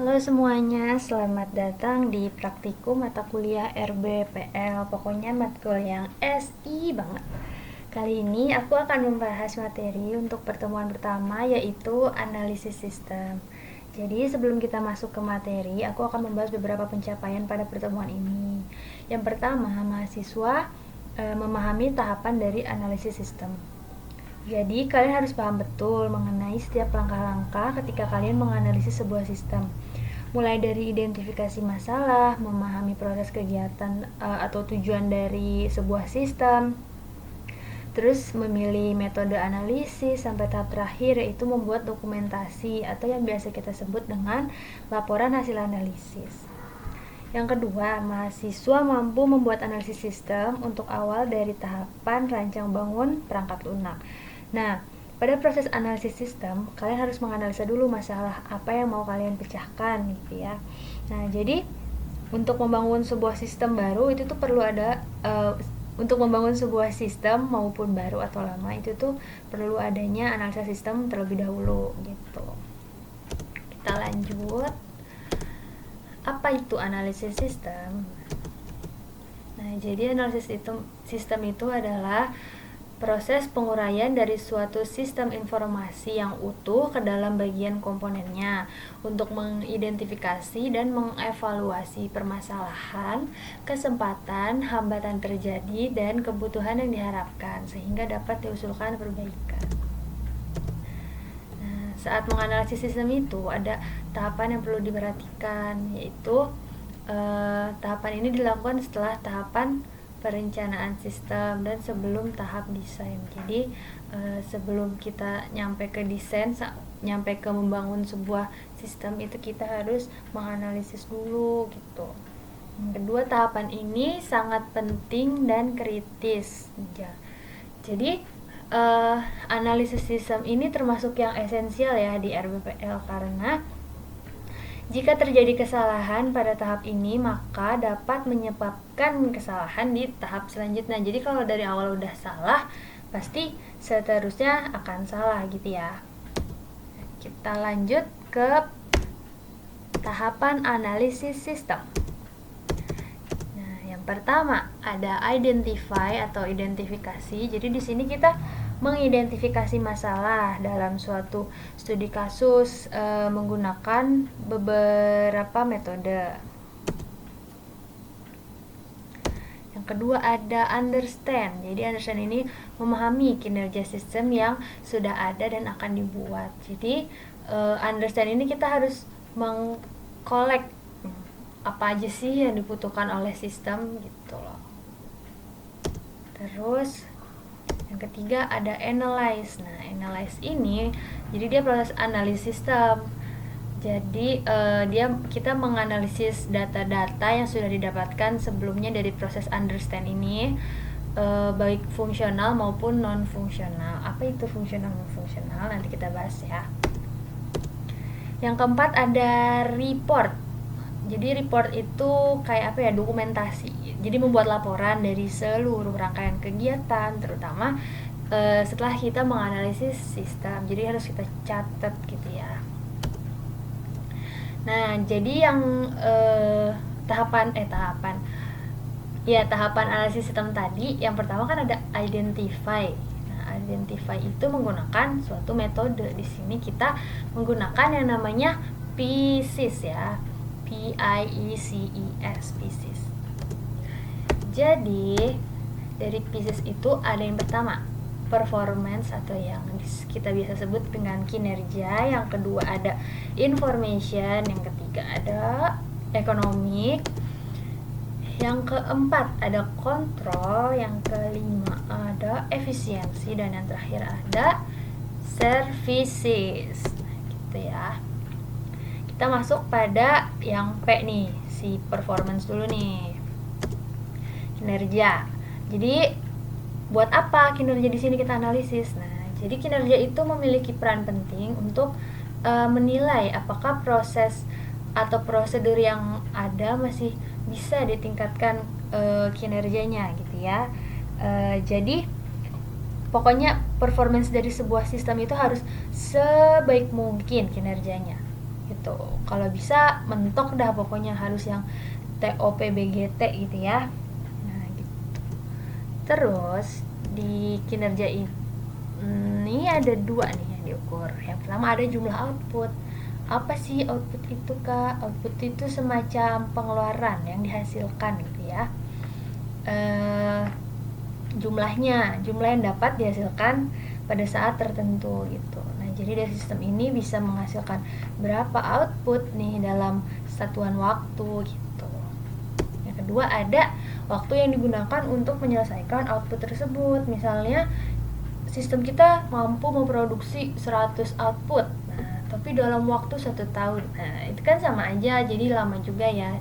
Halo semuanya, selamat datang di praktikum mata kuliah RBPL. Pokoknya matkul yang SI banget. Kali ini aku akan membahas materi untuk pertemuan pertama, yaitu analisis sistem. Jadi sebelum kita masuk ke materi, aku akan membahas beberapa pencapaian pada pertemuan ini. Yang pertama, mahasiswa memahami tahapan dari analisis sistem. Jadi, kalian harus paham betul mengenai setiap langkah-langkah ketika kalian menganalisis sebuah sistem. Mulai dari identifikasi masalah, memahami proses kegiatan atau tujuan dari sebuah sistem, terus memilih metode analisis, sampai tahap terakhir yaitu membuat dokumentasi atau yang biasa kita sebut dengan laporan hasil analisis. Yang kedua, mahasiswa mampu membuat analisis sistem untuk awal dari tahapan rancang bangun perangkat lunak. Nah, pada proses analisis sistem, kalian harus menganalisa dulu masalah apa yang mau kalian pecahkan gitu ya. Nah, jadi untuk membangun sebuah sistem baru itu tuh perlu ada untuk membangun sebuah sistem maupun baru atau lama itu tuh perlu adanya analisa sistem terlebih dahulu gitu. Kita lanjut. Apa itu analisis sistem? Nah, jadi analisis sistem itu adalah proses penguraian dari suatu sistem informasi yang utuh ke dalam bagian komponennya untuk mengidentifikasi dan mengevaluasi permasalahan, kesempatan, hambatan terjadi, dan kebutuhan yang diharapkan sehingga dapat diusulkan perbaikan. Nah, saat menganalisis sistem itu ada tahapan yang perlu diperhatikan, yaitu tahapan ini dilakukan setelah tahapan perencanaan sistem dan sebelum tahap desain. Jadi sebelum kita nyampe ke desain, nyampe ke membangun sebuah sistem itu kita harus menganalisis dulu gitu. Yang kedua, tahapan ini sangat penting dan kritis. Jadi analisis sistem ini termasuk yang esensial ya di RBPL, karena jika terjadi kesalahan pada tahap ini, maka dapat menyebabkan kesalahan di tahap selanjutnya. Jadi kalau dari awal udah salah, pasti seterusnya akan salah gitu ya. Kita lanjut ke tahapan analisis sistem. Nah, yang pertama ada identify atau identifikasi. Jadi di sini kita mengidentifikasi masalah dalam suatu studi kasus menggunakan beberapa metode. Yang kedua ada understand. Jadi understand ini memahami kinerja sistem yang sudah ada dan akan dibuat. Jadi understand ini kita harus mengkolek apa aja sih yang dibutuhkan oleh sistem gitu loh. Terus yang ketiga ada analyze. Nah, analyze ini jadi dia proses analisis sistem. Jadi kita menganalisis data-data yang sudah didapatkan sebelumnya dari proses understand ini, baik fungsional maupun non fungsional. Apa itu fungsional non fungsional? Nanti kita bahas ya. Yang keempat ada report. Jadi report itu kayak apa ya, dokumentasi. Jadi membuat laporan dari seluruh rangkaian kegiatan, terutama setelah kita menganalisis sistem. Jadi harus kita catat gitu ya. Nah, jadi yang tahapan analisis sistem tadi, yang pertama kan ada identify. Nah, identify itu menggunakan suatu metode. Di sini kita menggunakan yang namanya PIECES ya. PIECES, PIECES. Jadi dari PIECES itu ada yang pertama performance atau yang kita biasa sebut dengan kinerja, yang kedua ada information, yang ketiga ada economic, yang keempat ada kontrol, yang kelima ada efisiensi, dan yang terakhir ada services gitu ya. Kita masuk pada yang P nih, si performance dulu nih, kinerja. Jadi buat apa kinerja di sini kita analisis? Nah, jadi kinerja itu memiliki peran penting untuk menilai apakah proses atau prosedur yang ada masih bisa ditingkatkan kinerjanya gitu ya. Jadi pokoknya performance dari sebuah sistem itu harus sebaik mungkin kinerjanya. gitu. Kalau bisa mentok dah pokoknya harus yang TOPBGT gitu ya. Nah gitu. Terus di kinerja ini ada dua nih yang diukur. Yang pertama ada jumlah output. Apa sih output itu kak? Output itu semacam pengeluaran yang dihasilkan gitu ya. Jumlah yang dapat dihasilkan pada saat tertentu gitu. Nah, jadi dari sistem ini bisa menghasilkan berapa output nih dalam satuan waktu gitu. Yang kedua ada waktu yang digunakan untuk menyelesaikan output tersebut. Misalnya sistem kita mampu memproduksi 100 output. Nah, tapi dalam waktu 1 tahun. Nah, itu kan sama aja, jadi lama juga ya.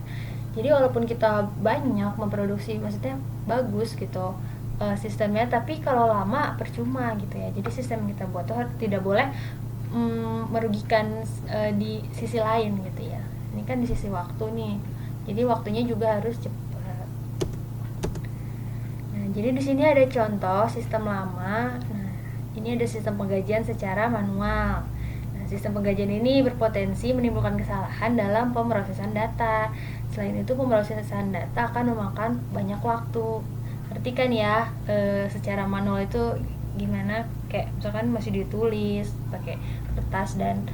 Jadi walaupun kita banyak memproduksi, maksudnya bagus gitu sistemnya, tapi kalau lama percuma gitu ya. Jadi sistem yang kita buat tuh tidak boleh merugikan di sisi lain gitu ya. Ini kan di sisi waktu nih, jadi waktunya juga harus cepat. Nah, jadi di sini ada contoh sistem lama. Nah, ini ada sistem penggajian secara manual. Nah, sistem penggajian ini berpotensi menimbulkan kesalahan dalam pemrosesan data. Selain itu, pemrosesan data akan memakan banyak waktu. Ngerti kan ya, secara manual itu gimana, kayak misalkan masih ditulis pakai kertas dan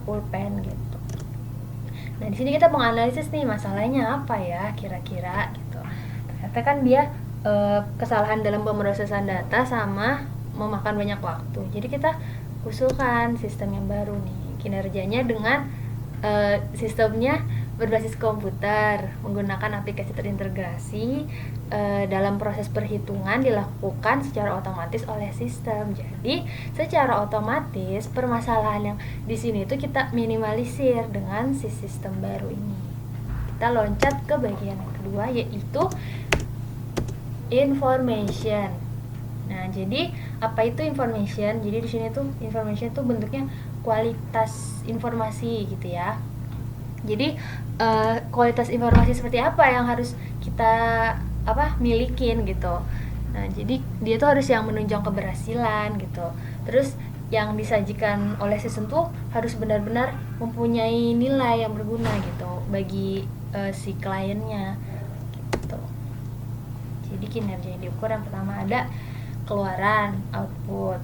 pulpen gitu. Nah, di sini kita menganalisis nih masalahnya apa ya kira-kira gitu. Ternyata kan dia kesalahan dalam pemrosesan data sama memakan banyak waktu. Jadi kita usulkan sistem yang baru nih. Kinerjanya dengan sistemnya berbasis komputer menggunakan aplikasi terintegrasi. Dalam proses perhitungan dilakukan secara otomatis oleh sistem. Jadi secara otomatis permasalahan yang di sini itu kita minimalisir dengan si sistem baru ini. Kita loncat ke bagian yang kedua, yaitu information. Nah, jadi apa itu information? Jadi di sini tuh information tuh bentuknya kualitas informasi gitu ya. Jadi kualitas informasi seperti apa yang harus kita milikin gitu. Nah, jadi dia tuh harus yang menunjang keberhasilan gitu. Terus yang disajikan oleh sistem tuh harus benar-benar mempunyai nilai yang berguna gitu bagi si kliennya gitu. Jadi kinerja yang diukur yang pertama ada keluaran, output.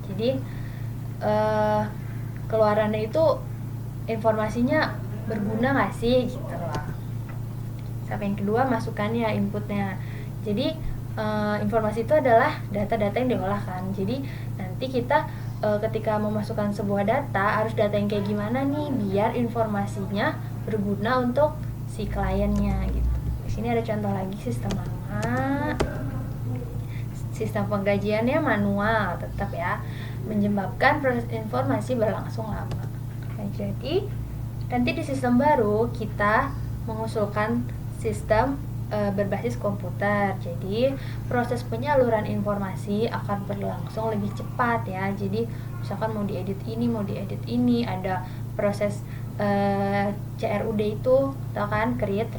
Jadi keluarannya itu informasinya berguna nggak sih gitu loh. Sampai yang kedua masukannya, inputnya. Jadi informasi itu adalah data-data yang diolah kan. Jadi nanti kita ketika memasukkan sebuah data harus data yang kayak gimana nih biar informasinya berguna untuk si kliennya gitu. Di sini ada contoh lagi sistem lama. Sistem penggajiannya manual tetap ya, menyebabkan proses informasi berlangsung lama. Nah, jadi nanti di sistem baru kita mengusulkan sistem berbasis komputer. Jadi proses penyaluran informasi akan berlangsung lebih cepat ya. Jadi misalkan mau diedit ini, ada proses CRUD itu, tau kan, create,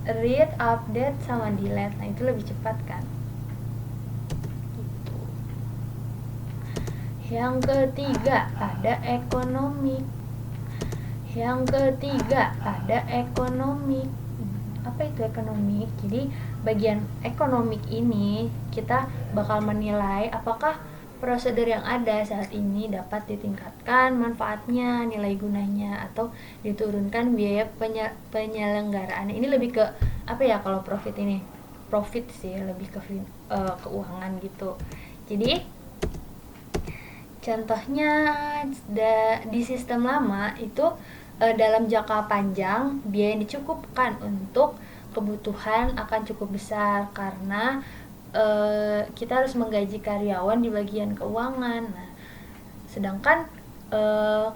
read, update, sama delete. Nah, itu lebih cepat kan. Gitu. Yang ketiga ada ekonomi. Apa itu ekonomik? Jadi bagian ekonomik ini kita bakal menilai apakah prosedur yang ada saat ini dapat ditingkatkan manfaatnya, nilai gunanya, atau diturunkan biaya penyelenggaraan. Ini lebih ke kalau profit sih, lebih ke keuangan gitu. Jadi contohnya di sistem lama itu dalam jangka panjang biaya yang dicukupkan untuk kebutuhan akan cukup besar karena kita harus menggaji karyawan di bagian keuangan. Nah, sedangkan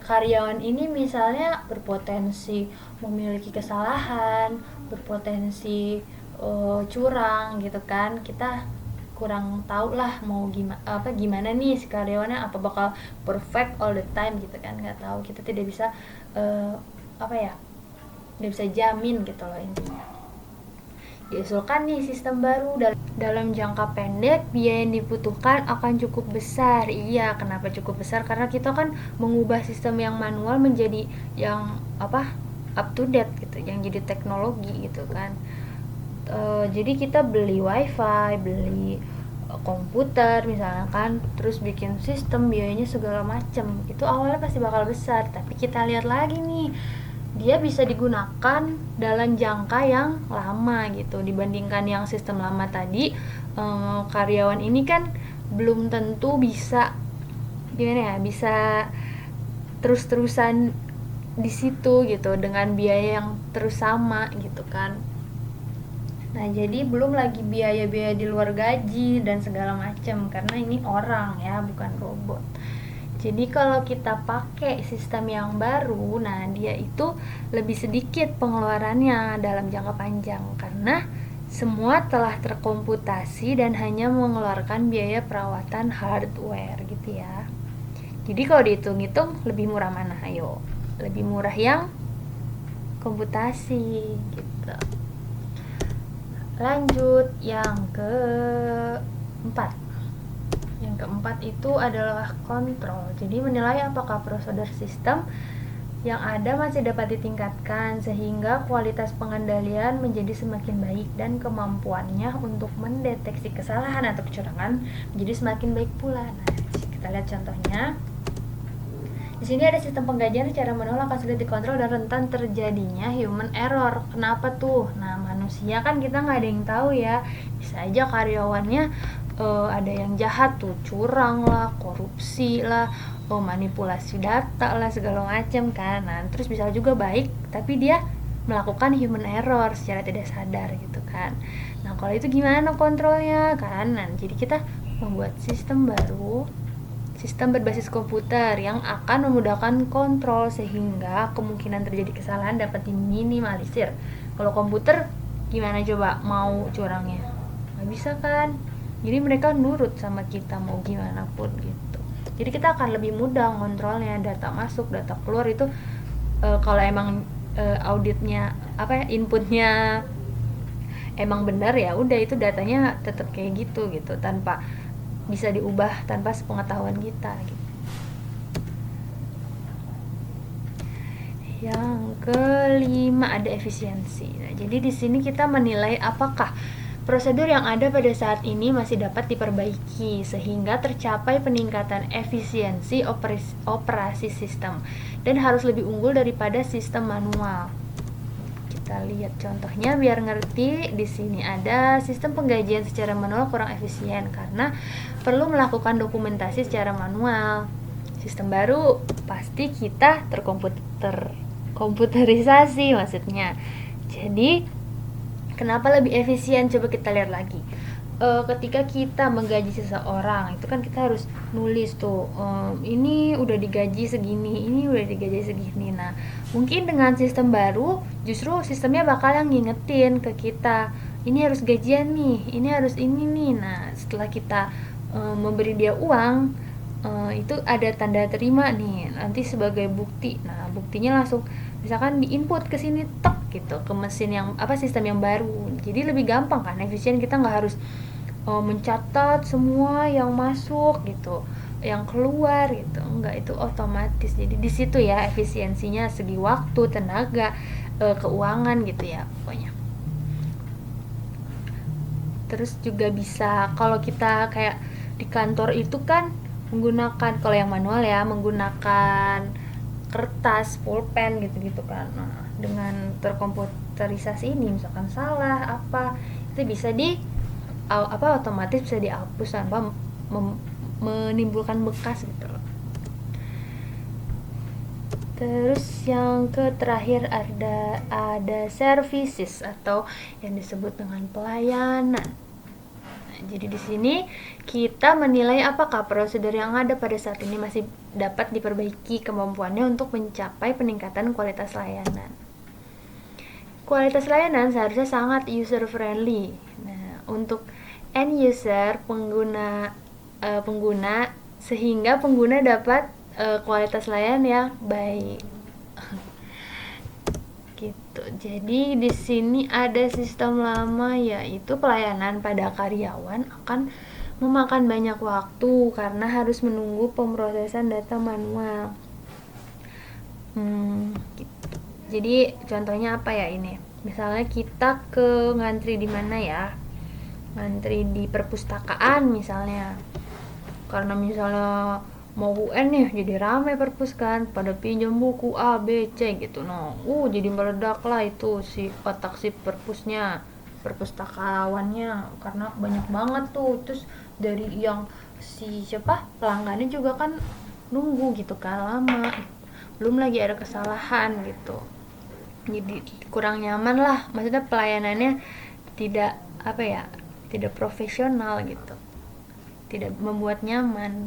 karyawan ini misalnya berpotensi memiliki kesalahan, berpotensi curang gitu kan. Kita kurang tahu lah mau gimana nih si karyawannya, apa bakal perfect all the time gitu kan, nggak tahu. Kita tidak bisa nggak bisa jamin gitu loh intinya. diusulkan nih sistem baru. Dalam jangka pendek biaya yang dibutuhkan akan cukup besar. Iya, kenapa cukup besar? Karena kita kan mengubah sistem yang manual menjadi yang up to date gitu, yang jadi teknologi gitu kan. Jadi kita beli wifi, beli komputer misalnya kan, terus bikin sistem, biayanya segala macem, itu awalnya pasti bakal besar. Tapi kita lihat lagi nih, dia bisa digunakan dalam jangka yang lama gitu dibandingkan yang sistem lama tadi. Karyawan ini kan belum tentu bisa gimana ya, bisa terus-terusan di situ gitu dengan biaya yang terus sama gitu kan. Nah, jadi belum lagi biaya-biaya di luar gaji dan segala macam, karena ini orang ya, bukan robot. Jadi kalau kita pakai sistem yang baru, nah dia itu lebih sedikit pengeluarannya dalam jangka panjang karena semua telah terkomputasi dan hanya mengeluarkan biaya perawatan hardware gitu ya. Jadi kalau dihitung-hitung lebih murah mana? Ayo, lebih murah yang komputasi gitu. Lanjut yang keempat. Yang keempat itu adalah kontrol. Jadi menilai apakah prosedur sistem yang ada masih dapat ditingkatkan sehingga kualitas pengendalian menjadi semakin baik dan kemampuannya untuk mendeteksi kesalahan atau kecurangan menjadi semakin baik pula. Nah, kita lihat contohnya. Di sini ada sistem penggajian secara manual akan sulit dikontrol dan rentan terjadinya human error. Kenapa tuh? Nah, manusia kan kita nggak ada yang tahu ya. Bisa aja karyawannya ada yang jahat tuh, curang lah, korupsi lah, manipulasi data lah, segala macam kan. Nah, terus bisa juga baik, tapi dia melakukan human error secara tidak sadar gitu kan. Nah, kalau itu gimana kontrolnya kan? Nah, jadi kita membuat sistem baru, sistem berbasis komputer yang akan memudahkan kontrol sehingga kemungkinan terjadi kesalahan dapat diminimalisir. Kalau komputer gimana coba mau curangnya? Nggak bisa kan? Jadi mereka nurut sama kita mau gimana pun gitu. Jadi kita akan lebih mudah ngontrolnya, data masuk, data keluar itu kalau emang auditnya inputnya emang benar ya udah itu datanya tetap kayak gitu tanpa bisa diubah tanpa sepengetahuan kita gitu. Yang kelima ada efisiensi. Nah, jadi di sini kita menilai apakah prosedur yang ada pada saat ini masih dapat diperbaiki sehingga tercapai peningkatan efisiensi operasi sistem dan harus lebih unggul daripada sistem manual. Kita lihat contohnya biar ngerti. Di sini ada sistem penggajian secara manual kurang efisien karena perlu melakukan dokumentasi secara manual. Sistem baru pasti kita terkomputerisasi maksudnya. Jadi kenapa lebih efisien? Coba kita lihat lagi. Ketika kita menggaji seseorang itu kan kita harus nulis tuh ini udah digaji segini, ini udah digaji segini. Nah, mungkin dengan sistem baru justru sistemnya bakal yang ngingetin ke kita, ini harus gajian nih, ini harus ini nih. Nah, setelah kita memberi dia uang, itu ada tanda terima nih nanti sebagai bukti. Nah, buktinya langsung misalkan diinput ke sini tek gitu ke mesin yang sistem yang baru. Jadi lebih gampang kan, efisien, kita nggak harus mencatat semua yang masuk gitu, yang keluar gitu, enggak, itu otomatis. Jadi di situ ya efisiensinya, segi waktu, tenaga, keuangan gitu ya pokoknya. Terus juga bisa kalau kita kayak di kantor itu kan menggunakan, kalau yang manual ya menggunakan kertas, pulpen gitu-gitu kan. Nah, dengan terkomputerisasi ini misalkan salah itu bisa otomatis bisa dihapus tanpa menimbulkan bekas gitu. Terus yang terakhir ada services atau yang disebut dengan pelayanan. Nah, jadi di sini kita menilai apakah prosedur yang ada pada saat ini masih dapat diperbaiki kemampuannya untuk mencapai peningkatan kualitas layanan. Kualitas layanan seharusnya sangat user friendly. Nah, untuk end user pengguna sehingga pengguna dapat kualitas layanan yang baik. Gitu. gitu. Jadi di sini ada sistem lama, yaitu pelayanan pada karyawan akan memakan banyak waktu karena harus menunggu pemrosesan data manual. Gitu. Jadi contohnya apa ya ini? Misalnya kita ngantri di mana ya? Ngantri di perpustakaan misalnya. Karena misalnya mau UN nih, jadi rame perpus kan, pada pinjam buku A, B, C gitu. Jadi meledak lah itu si otak si perpustakawannya, karena banyak banget tuh. Terus dari yang si siapa pelanggannya juga kan nunggu gitu kan lama, belum lagi ada kesalahan gitu. Jadi kurang nyaman lah, maksudnya pelayanannya tidak apa ya, tidak profesional gitu, tidak membuat nyaman.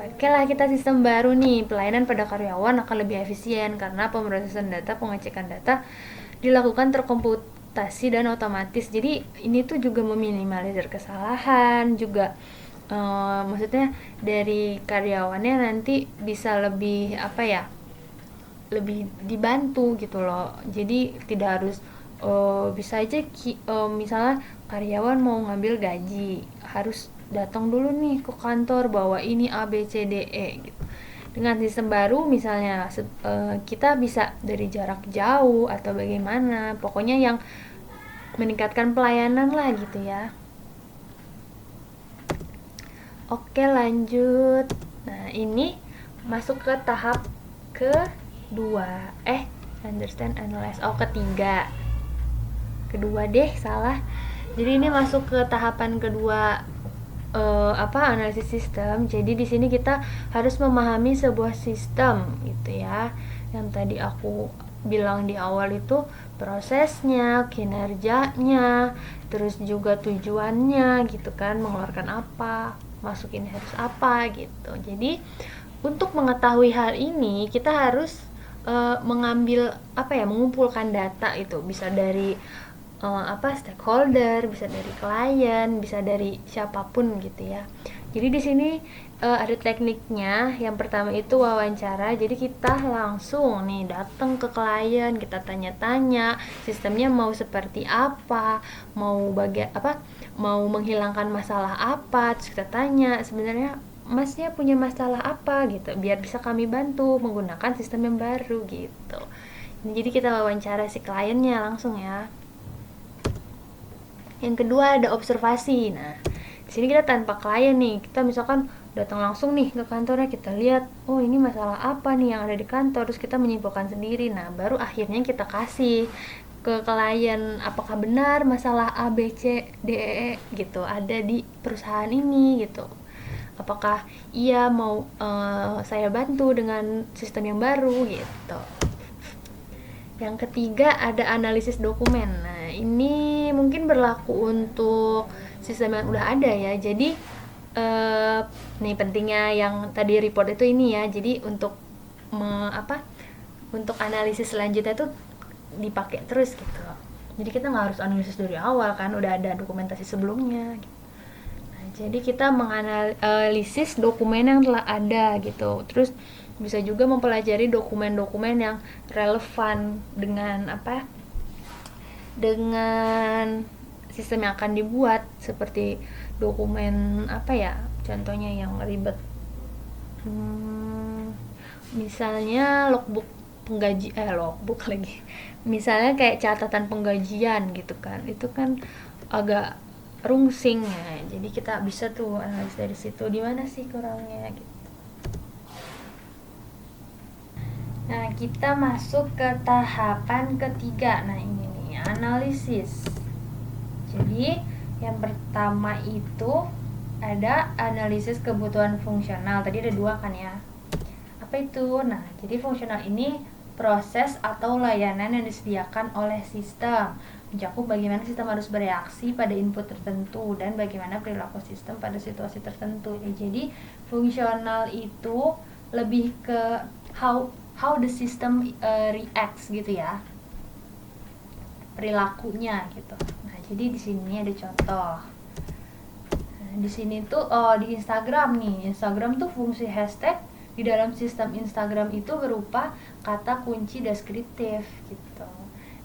Oke lah, kita sistem baru nih, pelayanan pada karyawan akan lebih efisien karena pemrosesan data, pengecekan data dilakukan terkomputasi dan otomatis. Jadi ini tuh juga meminimalisir kesalahan juga. Maksudnya dari karyawannya nanti bisa lebih apa ya, lebih dibantu gitu loh. Jadi tidak harus bisa aja misalnya karyawan mau ngambil gaji harus datang dulu nih ke kantor bawa ini A B C D E gitu. Dengan sistem baru misalnya kita bisa dari jarak jauh atau bagaimana, pokoknya yang meningkatkan pelayanan lah gitu ya. Oke, lanjut. Nah, ini masuk ke tahap kedua. Understand, analyze. Ketiga. Kedua deh, salah. Jadi ini masuk ke tahapan kedua, analisis sistem. Jadi di sini kita harus memahami sebuah sistem gitu ya. Yang tadi aku bilang di awal itu prosesnya, kinerjanya, terus juga tujuannya gitu kan, mengeluarkan apa, masukin harus apa gitu. Jadi untuk mengetahui hal ini kita harus mengambil mengumpulkan data. Itu bisa dari stakeholder, bisa dari klien, bisa dari siapapun gitu ya. Jadi di sini ada tekniknya. Yang pertama itu wawancara. Jadi kita langsung nih datang ke klien, kita tanya-tanya sistemnya mau seperti apa, mau mau menghilangkan masalah apa. Terus kita tanya sebenarnya masnya punya masalah apa gitu, biar bisa kami bantu menggunakan sistem yang baru gitu. Jadi kita wawancara si kliennya langsung ya. Yang kedua ada observasi. Nah, di sini kita tanpa klien nih, kita misalkan datang langsung nih ke kantornya, kita lihat, oh ini masalah apa nih yang ada di kantor, terus kita menyimpulkan sendiri. Nah, baru akhirnya kita kasih ke klien, apakah benar masalah A, B, C, D, E gitu ada di perusahaan ini gitu. Apakah ia mau saya bantu dengan sistem yang baru gitu. Yang ketiga ada analisis dokumen. Nah, ini mungkin berlaku untuk sistem yang udah ada ya. Jadi nih pentingnya yang tadi report itu ini ya. Jadi untuk untuk analisis selanjutnya tuh dipakai terus gitu. Jadi kita nggak harus analisis dari awal kan, udah ada dokumentasi sebelumnya gitu. Nah, jadi kita menganalisis dokumen yang telah ada gitu. Terus bisa juga mempelajari dokumen-dokumen yang relevan dengan dengan sistem yang akan dibuat, seperti dokumen contohnya yang ribet, misalnya logbook lagi, misalnya kayak catatan penggajian gitu kan, itu kan agak rungsing ya. Jadi kita bisa tuh analis dari situ, di mana sih kurangnya gitu. Nah, kita masuk ke tahapan ketiga. Nah, ini nih, analisis. Jadi, yang pertama itu ada analisis kebutuhan fungsional. Tadi ada 2 kan ya. Apa itu? Nah, jadi fungsional ini proses atau layanan yang disediakan oleh sistem. Mencakup bagaimana sistem harus bereaksi pada input tertentu dan bagaimana perilaku sistem pada situasi tertentu. Jadi, fungsional itu lebih ke how the system reacts gitu ya, perilakunya gitu. Nah, jadi di sini ada contoh. Nah, di sini tuh di Instagram nih. Instagram tuh fungsi hashtag di dalam sistem Instagram itu berupa kata kunci deskriptif gitu.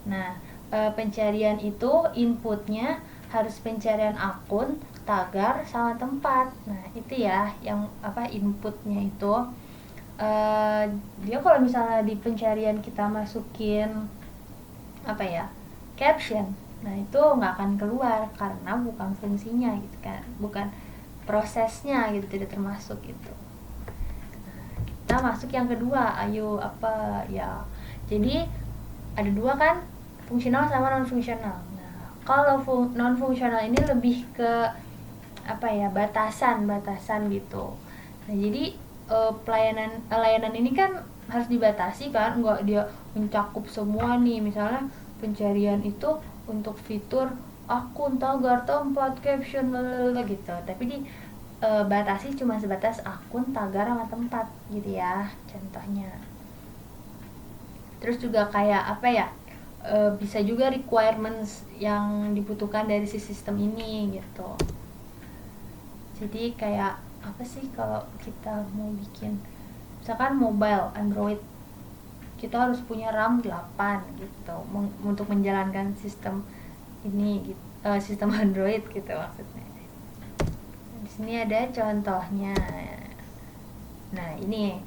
Nah, pencarian itu inputnya harus pencarian akun, tagar, sama tempat. Nah, itu ya yang inputnya itu. Dia kalau misalnya di pencarian kita masukin caption, nah itu nggak akan keluar karena bukan fungsinya gitu kan, bukan prosesnya gitu, tidak termasuk itu. Kita masuk yang kedua, ayo jadi ada dua kan, fungsional sama non fungsional. Nah, kalau non fungsional ini lebih ke batasan gitu. Nah, jadi layanan ini kan harus dibatasi kan, nggak dia mencakup semua nih. Misalnya pencarian itu untuk fitur akun, tagar, tempat, caption gitu, tapi batasi cuma sebatas akun, tagar, sama tempat gitu ya contohnya. Terus juga kayak bisa juga requirements yang dibutuhkan dari si sistem ini gitu. Jadi kayak apa sih, kalau kita mau bikin misalkan mobile Android, kita harus punya RAM 8 gitu untuk menjalankan sistem ini gitu, sistem Android gitu maksudnya. Di sini ada contohnya. Nah, ini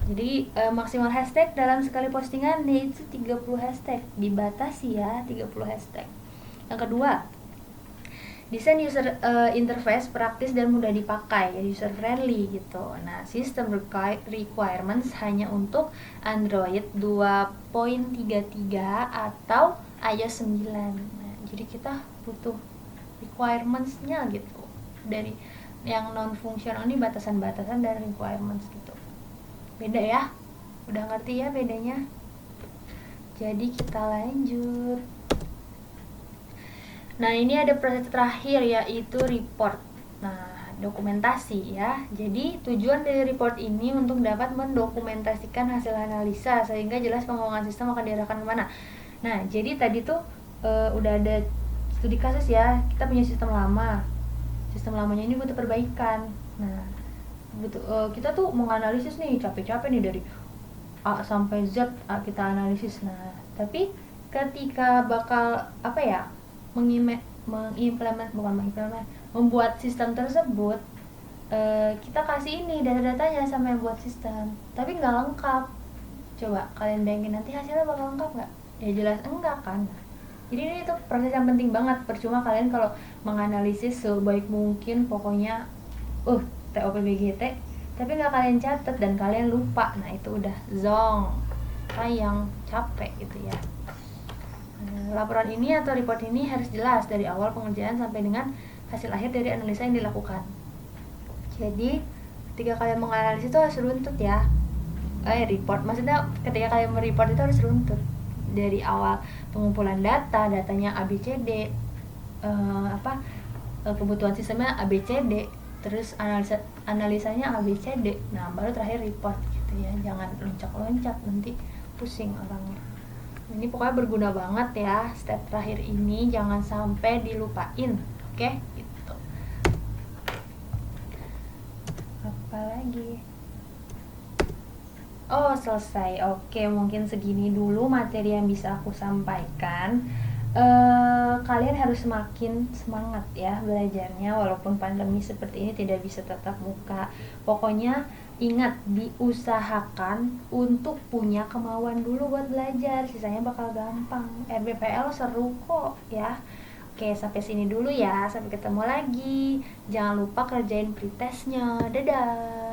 jadi maksimal hashtag dalam sekali postingan yaitu 30 hashtag, dibatasi ya 30 hashtag. Yang kedua, desain user interface praktis dan mudah dipakai, ya user friendly gitu. Nah, sistem requirements hanya untuk Android 2.33 atau iOS 9. Nah, jadi kita butuh requirements-nya gitu. Dari yang non fungsional ini batasan-batasan dan requirements gitu. Beda ya? Udah ngerti ya bedanya? Jadi kita lanjut. Nah, ini ada proses terakhir yaitu report. Nah, dokumentasi ya. Jadi, tujuan dari report ini untuk dapat mendokumentasikan hasil analisa sehingga jelas pengembangan sistem akan diarahkan kemana. Nah, jadi tadi tuh udah ada studi kasus ya. Kita punya sistem lama. Sistem lamanya ini butuh perbaikan. Nah, kita tuh menganalisis nih, capek-capek nih dari A sampai Z kita analisis. Nah, tapi ketika bakal membuat sistem tersebut, kita kasih ini data-datanya sama yang buat sistem, tapi nggak lengkap. Coba kalian bayangin nanti hasilnya bakal lengkap nggak? Ya jelas enggak kan. Jadi ini tuh proses yang penting banget. Percuma kalian kalau menganalisis sebaik mungkin pokoknya TOPBGT, tapi nggak kalian catat dan kalian lupa, nah itu udah zong, sayang, capek gitu ya. Laporan ini atau report ini harus jelas dari awal pengerjaan sampai dengan hasil akhir dari analisa yang dilakukan. Jadi ketika kalian menganalisis itu harus runtut ya. Report maksudnya ketika kalian mereport itu harus runtut dari awal pengumpulan datanya ABCD, kebutuhan sistemnya ABCD, terus analisanya ABCD, nah baru terakhir report gitu ya. Jangan loncat-loncat, nanti pusing orangnya. Ini pokoknya berguna banget ya, step terakhir ini jangan sampai dilupain, oke? Gitu. Apalagi? Oh, selesai. Oke, mungkin segini dulu materi yang bisa aku sampaikan. Kalian harus semakin semangat ya belajarnya, walaupun pandemi seperti ini tidak bisa tatap muka. Pokoknya ingat, diusahakan untuk punya kemauan dulu buat belajar, sisanya bakal gampang. RBPL seru kok ya. Oke, sampai sini dulu ya, sampai ketemu lagi. Jangan lupa kerjain pretestnya. Dadah.